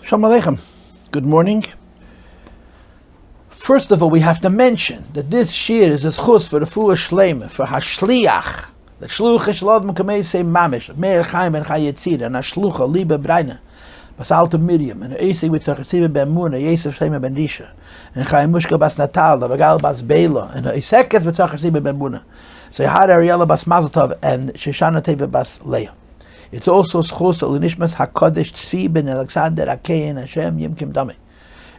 Shalom Aleichem. Good morning. First of all, we have to mention that this shir is a schus for the fuah shleima, for hashliach, the shlucha shalad mukamei say mamish, meir chaim and chayetzir, and hashlucha liba breina, basalta miriam, and eisi with tzachasiba ben muna, yesef shleima ben risha, and chayimushka bas natal, the bagal bas beila, and eisekes with tzachasiba ben muna, so yahad ariela bas mazatov, and shishana teva bas leah. It's also schus l'nishmas hakodesh tzvi ben Alexander Achei and Hashem yimkim dami.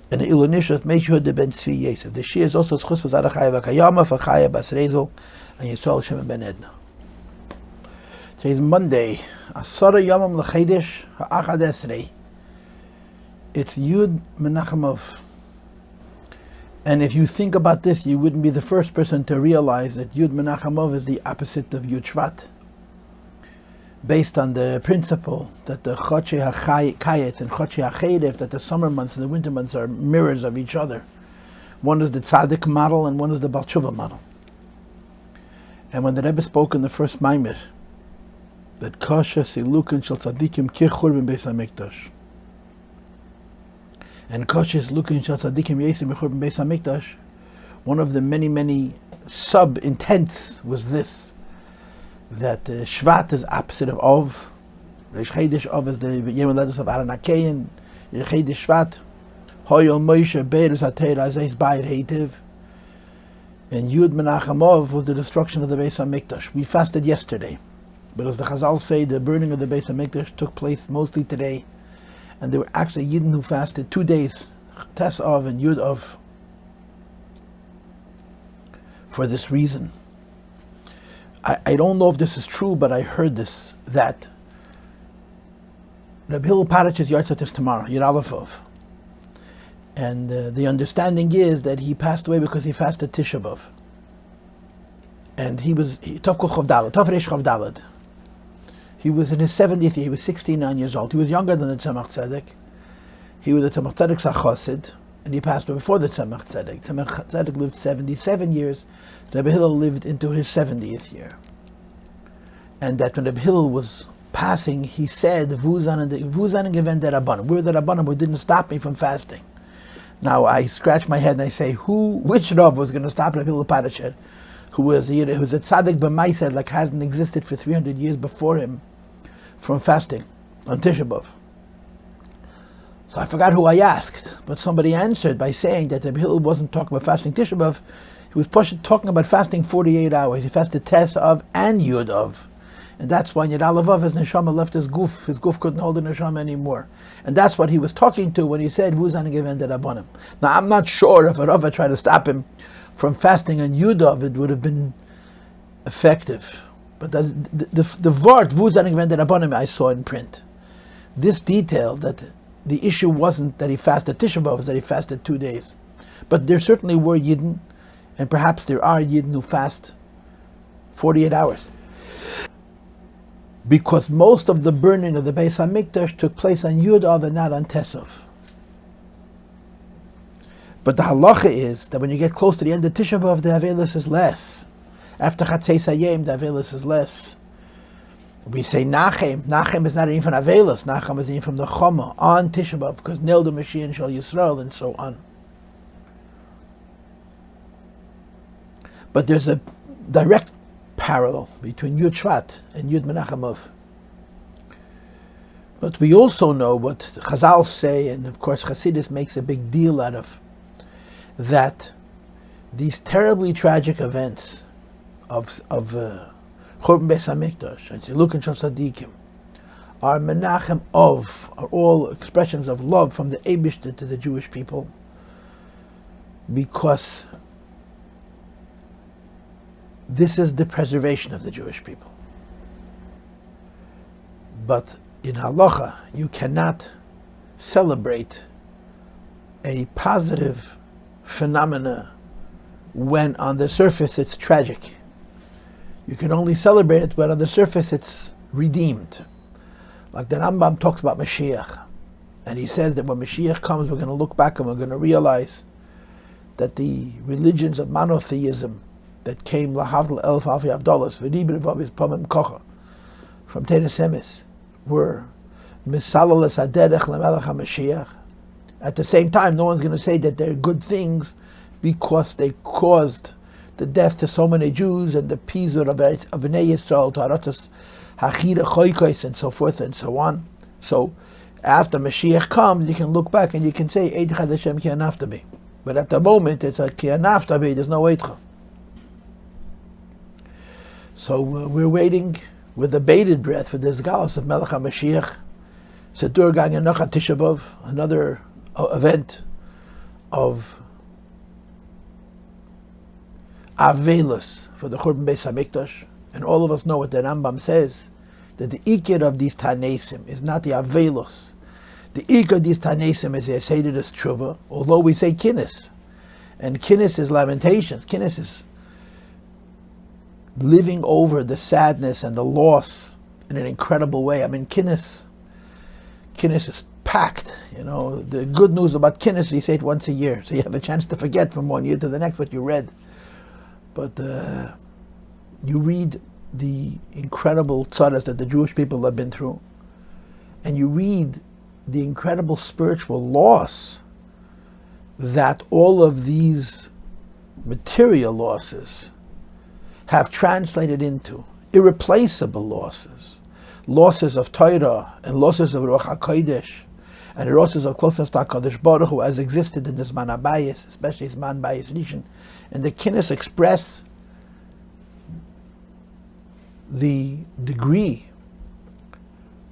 And the ilunishmas meishud ben tzvi yesef. The shir is also schus for Zadachaya v'kayama for Chaya bas Rezel and Yisrael Shem ben Edna. Today is Monday. Asara yamam l'chedesh ha'achad esrei. It's Yud Menachemov. And if you think about this, you wouldn't be the first person to realize that Yud Menachemov is the opposite of Yud Shvat, based on the principle that the Achei Kayetz and Achei Hacherev, that the summer months and the winter months are mirrors of each other. One is the Tzaddik model and one is the Baal Tshuva model. And when the Rebbe spoke in the first Maimer, that Kasha Silukin Shal Tzaddikim Kichur Ben Beis HaMikdash, and Kasha Silukin Shal Tzaddikim Yesim Kichur Ben Beis HaMikdash, one of the many sub-intents was this, that Shvat is opposite of Ov. Reish Chedesh Ov is the lyhadus of Aron HaKein. Reish Chedesh Shvat, Hoyol Moshe Beirus HaTeira Azeis Bayir Heitiv. And Yud Menachemov was the destruction of the Beis HaMikdash. We fasted yesterday, but as the Chazal say, the burning of the Beis HaMikdash took place mostly today, and there were actually Yidden who fasted 2 days, Tes Ov and Yud Ov, for this reason. I don't know if this is true, but I heard this, that Rabbi Yossi Paltiel's Yartzeit is tomorrow, Yud Aleph Av. And the understanding is that he passed away because he fasted Tisha B'Av. And he Tov Reish Chav Daled. He was in his 70th year, he was 69 years old. He was younger than the Tzemach Tzedek. He was the Tzemach Tzedek's Chassid, and he passed away before the Tzemach Tzedek. Tzemach Tzedek lived 77 years. Rabbi Hillel lived into his 70th year. And that when Rabbi Hillel was passing, he said, Vuzan given the Rabbanim. We're the Rabbanim who didn't stop me from fasting. Now I scratch my head and I say, which Rav was going to stop Rabbi Yossi Paltiel, who was a tzaddik b'maaseh, like hasn't existed for 300 years before him, from fasting on Tisha B'Av? So I forgot who I asked, but somebody answered by saying that Rabbi Hillel wasn't talking about fasting Tisha B'Av. He was talking about fasting 48 hours. He fasted Tes Av and Yud Av. And that's why Yud Aleph Av, his neshama left his guf. His guf couldn't hold the neshama anymore. And that's what he was talking to when he said, Vuzan given the Rabbanim. Now I'm not sure if a Rava tried to stop him from fasting on Yud Av, it would have been effective. But the word, Vuzan given the Rabbanim, I saw in print. This detail, that the issue wasn't that he fasted Tisha B'Av, it was that he fasted 2 days. But there certainly were Yidden, and perhaps there are Yidden who fast 48 hours. Because most of the burning of the Beis HaMikdash took place on Yud Av and not on Tes Av. But the halacha is that when you get close to the end of Tisha B'Av, the Avelus is less. After Chatzei Sayim, the Avelus is less. We say Nachem. Nachem is not even from Avelus. Nachem is even from the Choma on Tisha B'Av, because Nil the Mashiach Shal Yisrael, and so on. But there's a direct parallel between Yud Shvat and Yud Menachemov. But we also know what Chazal say, and of course Chassidus makes a big deal out of, that these terribly tragic events of Churban Beis HaMikdash and Silukin Shal Tzaddikim are Menachem of, are all expressions of love from the Eibishter to the Jewish people, because this is the preservation of the Jewish people. But in halacha, you cannot celebrate a positive phenomena when on the surface it's tragic. You can only celebrate it when on the surface it's redeemed. Like the Rambam talks about Mashiach, and he says that when Mashiach comes, we're going to look back and we're going to realize that the religions of monotheism that came lahavl elf alfi avdolas v'ribir v'avis pamim kocha from Teres Emes were Misalal Esaderech Lemelech HaMashiach. At the same time, no one's going to say that they're good things because they caused the death to so many Jews and the pizur of Bnei Yisrael, Taratas Hachira Choykos, and so forth and so on. So after Mashiach comes, you can look back and you can say, Eidcha Hashem ki anaftabi. But at the moment, it's a ki anaftabi, there's no Eidcha. So we're waiting with a bated breath for this galus of Melech HaMashiach, Sedur Gang and Nocha Tisha B'Av, another event of Avelus for the Churban Beis HaMikdash. And all of us know what the Rambam says, that the ikir of these Tanesim is not the Avelus. The ikir of these Tanesim is the Seidus Tshuva, although we say Kinnis. And Kinnis is lamentations. Kinnis is living over the sadness and the loss in an incredible way. I mean, Kinnis is packed. You know, the good news about Kinnis, you say it once a year, so you have a chance to forget from one year to the next what you read. But you read the incredible tzaras that the Jewish people have been through, and you read the incredible spiritual loss that all of these material losses have translated into irreplaceable losses. Losses of Torah and losses of Ruach HaKodesh and losses of closeness to HaKadosh Baruch Hu as existed in the Zman HaBayis, especially Zman Bayis Rishon. And the Kinnis express the degree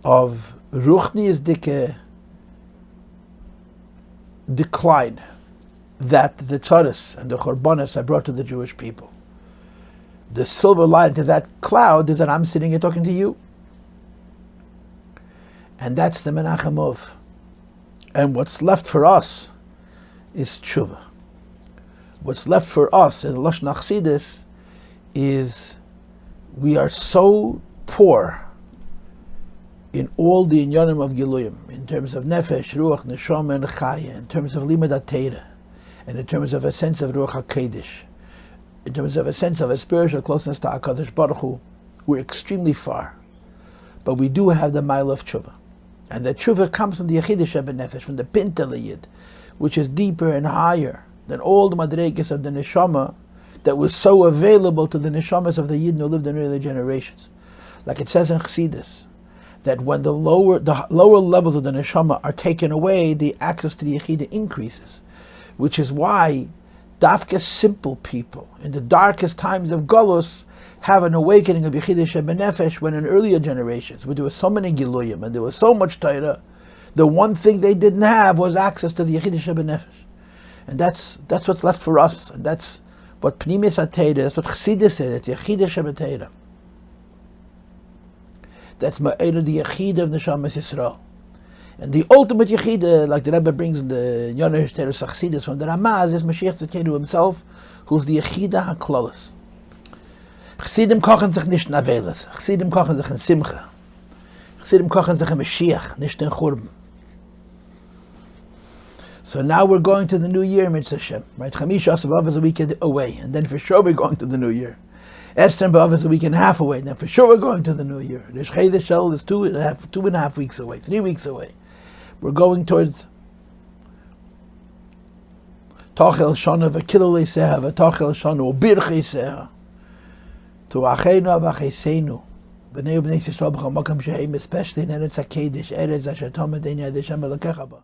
of Ruchniisdike decline that the Tzaras and the Chorbanos have brought to the Jewish people. The silver line to that cloud is that I'm sitting here talking to you. And that's the Menachemov. And what's left for us is tshuva. What's left for us in Lashon Chassidus is we are so poor in all the inyanim of Giluyim, in terms of Nefesh, Ruach, Neshama, and Chaya, in terms of Limud HaTeira, and in terms of a sense of Ruach HaKodesh, in terms of a sense of a spiritual closeness to HaKadosh Baruch Hu, we're extremely far. But we do have the mile of tshuva. And the tshuva comes from the Yechidah Shebenefesh, from the Pinta Liyid, which is deeper and higher than all the madregas of the Neshama that was so available to the Neshamas of the Yidden who lived in earlier generations. Like it says in Chassidus, that when the lower levels of the Neshama are taken away, the access to the Yechidah increases. Which is why Dafka simple people, in the darkest times of Golus, have an awakening of Yechidah Shebenefesh, when in earlier generations, where there were so many Giluyim and there was so much Torah, the one thing they didn't have was access to the Yechidah Shebenefesh. And that's what's left for us. And that's what Pnimis HaTeira, that's what Chassidus is, it's Yechidah Shebeteira. That's Ma'era, the Yechidah of Neshamas Yisrael. And the ultimate Yechidah, like the Rebbe brings in the Yonesh Teres Chassidus from the Ramaz, is Mashiach Tzidkenu himself, who's the Yechidah HaKlalos. Chassidim kochen sich nicht in Avelis. Chassidim kochen sich in Simcha. Chassidim kochen sich in Mashiach, nicht in Churban. So now we're going to the new year, Mitzvah Hashem. Right? Chamisha B'Av is a weekend away, and then for sure we're going to the new year. Esther B'Av is a week and a half away, and then for sure we're going to the new year. The Achei Shel is 2.5 weeks away, 3 weeks away. We're going towards Tachel Shana v'Kilolei Seha v'Tachel Shana v'Birchei Seha to Acheinu v'Acheseinu b'nei Yisrael b'chol makam shehem, especially in Eretz HaKedesh, Eretz Asher Tomei Deinei Hashem Elokecha ba.